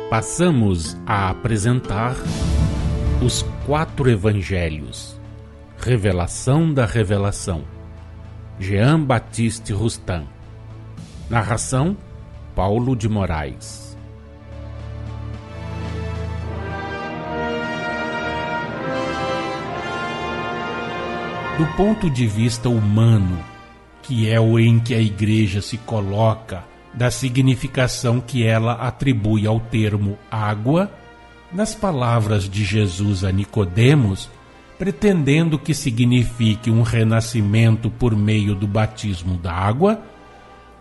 Passamos a apresentar os 4 Evangelhos, Revelação da Revelação, Jean Baptiste Rustin. Narração, Paulo de Moraes. Do ponto de vista humano, que é o em que a Igreja se coloca, da significação que ela atribui ao termo água, nas palavras de Jesus a Nicodemos, pretendendo que signifique um renascimento por meio do batismo da água,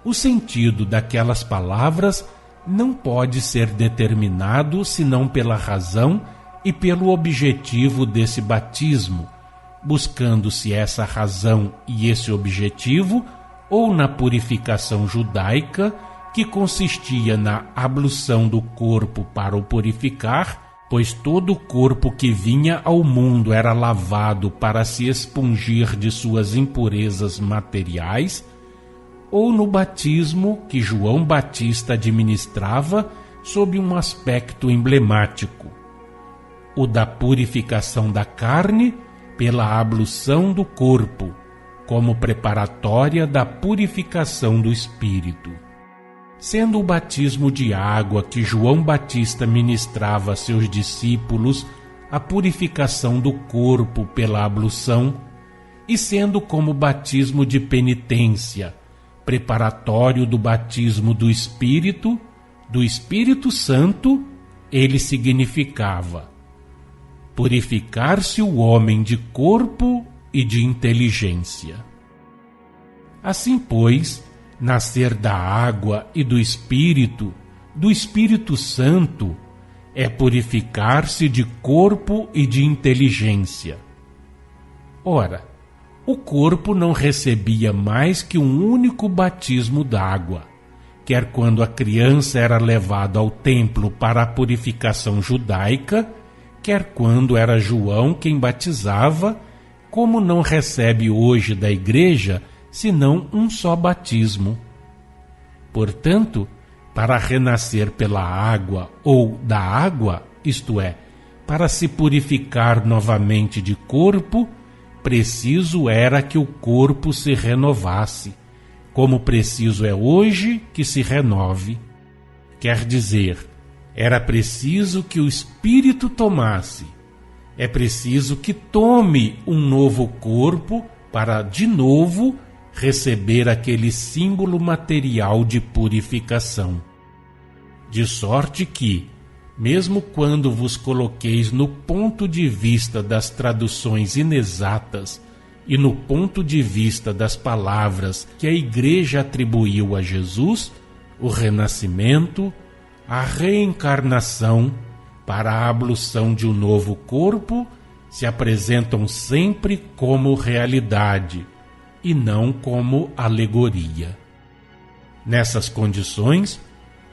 o sentido daquelas palavras não pode ser determinado senão pela razão e pelo objetivo desse batismo, buscando-se essa razão e esse objetivo ou na purificação judaica, que consistia na ablução do corpo para o purificar, pois todo o corpo que vinha ao mundo era lavado para se expungir de suas impurezas materiais, ou no batismo que João Batista administrava sob um aspecto emblemático, o da purificação da carne pela ablução do corpo, como preparatória da purificação do espírito. Sendo o batismo de água que João Batista ministrava a seus discípulos a purificação do corpo pela ablução, e sendo como batismo de penitência, preparatório do batismo do Espírito Santo, ele significava purificar-se o homem de corpo e de inteligência. Assim, pois, nascer da água e do Espírito Santo, é purificar-se de corpo e de inteligência. Ora, o corpo não recebia mais que um único batismo d'água, quer quando a criança era levada ao templo para a purificação judaica, quer quando era João quem batizava, como não recebe hoje da Igreja senão um só batismo. Portanto, para renascer pela água ou da água, isto é, para se purificar novamente de corpo, preciso era que o corpo se renovasse, como preciso é hoje que se renove. Quer dizer, era preciso que o Espírito tomasse, é preciso que tome um novo corpo para, de novo, receber aquele símbolo material de purificação. De sorte que, mesmo quando vos coloqueis no ponto de vista das traduções inexatas e no ponto de vista das palavras que a Igreja atribuiu a Jesus, o renascimento, a reencarnação para a ablução de um novo corpo se apresentam sempre como realidade e não como alegoria. Nessas condições,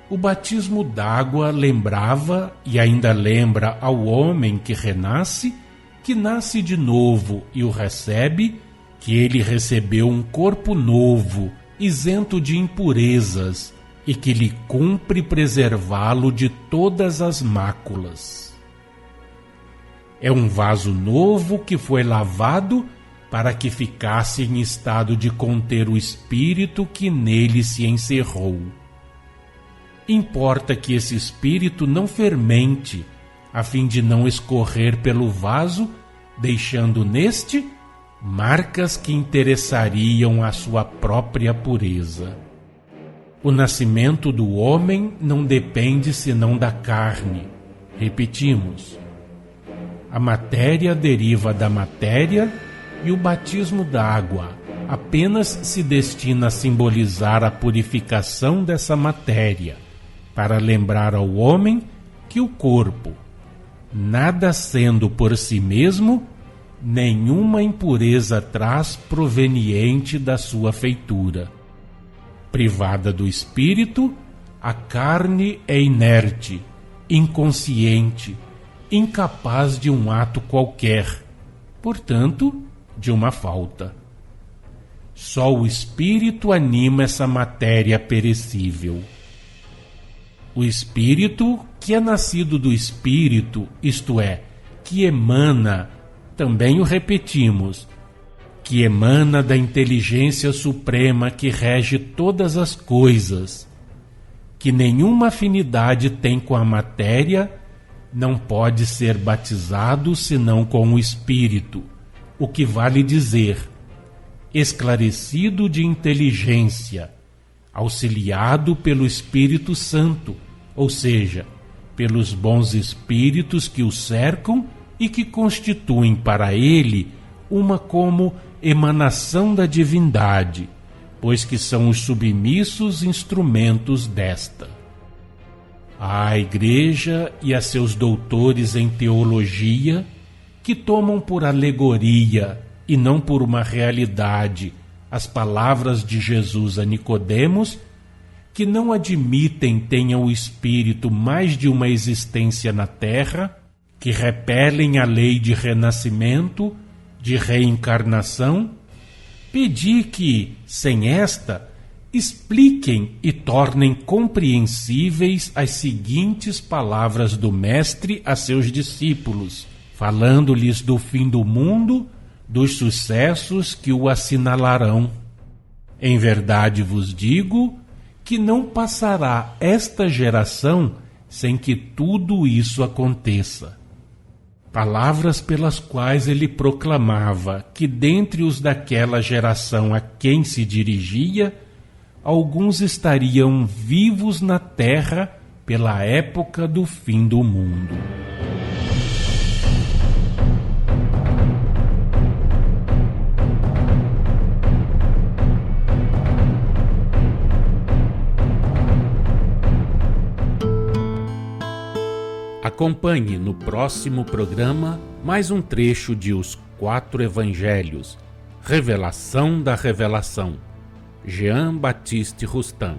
o batismo d'água lembrava e ainda lembra ao homem que renasce, que nasce de novo e o recebe, que ele recebeu um corpo novo, isento de impurezas, e que lhe cumpre preservá-lo de todas as máculas. É um vaso novo que foi lavado para que ficasse em estado de conter o espírito que nele se encerrou. Importa que esse espírito não fermente, a fim de não escorrer pelo vaso, deixando neste marcas que interessariam a sua própria pureza. O nascimento do homem não depende senão da carne. Repetimos. A matéria deriva da matéria e o batismo d'água apenas se destina a simbolizar a purificação dessa matéria, para lembrar ao homem que o corpo, nada sendo por si mesmo, nenhuma impureza traz proveniente da sua feitura. Privada do espírito, a carne é inerte, inconsciente, incapaz de um ato qualquer, portanto, de uma falta. Só o espírito anima essa matéria perecível. O espírito que é nascido do espírito, isto é, que emana, também o repetimos, que emana da inteligência suprema que rege todas as coisas, que nenhuma afinidade tem com a matéria, não pode ser batizado senão com o espírito, o que vale dizer, esclarecido de inteligência, auxiliado pelo Espírito Santo, ou seja, pelos bons espíritos que o cercam e que constituem para ele uma como emanação da divindade, pois que são os submissos instrumentos desta. À Igreja e a seus doutores em teologia, que tomam por alegoria e não por uma realidade as palavras de Jesus a Nicodemos, que não admitem tenha o espírito mais de uma existência na terra, que repelem a lei de renascimento, de reencarnação, pedi que, sem esta, expliquem e tornem compreensíveis as seguintes palavras do Mestre a seus discípulos, falando-lhes do fim do mundo, dos sucessos que o assinalarão. Em verdade vos digo que não passará esta geração sem que tudo isso aconteça. Palavras pelas quais ele proclamava que dentre os daquela geração a quem se dirigia, alguns estariam vivos na terra pela época do fim do mundo. Acompanhe no próximo programa mais um trecho de Os Quatro Evangelhos, Revelação da Revelação, Jean Baptiste Rustin.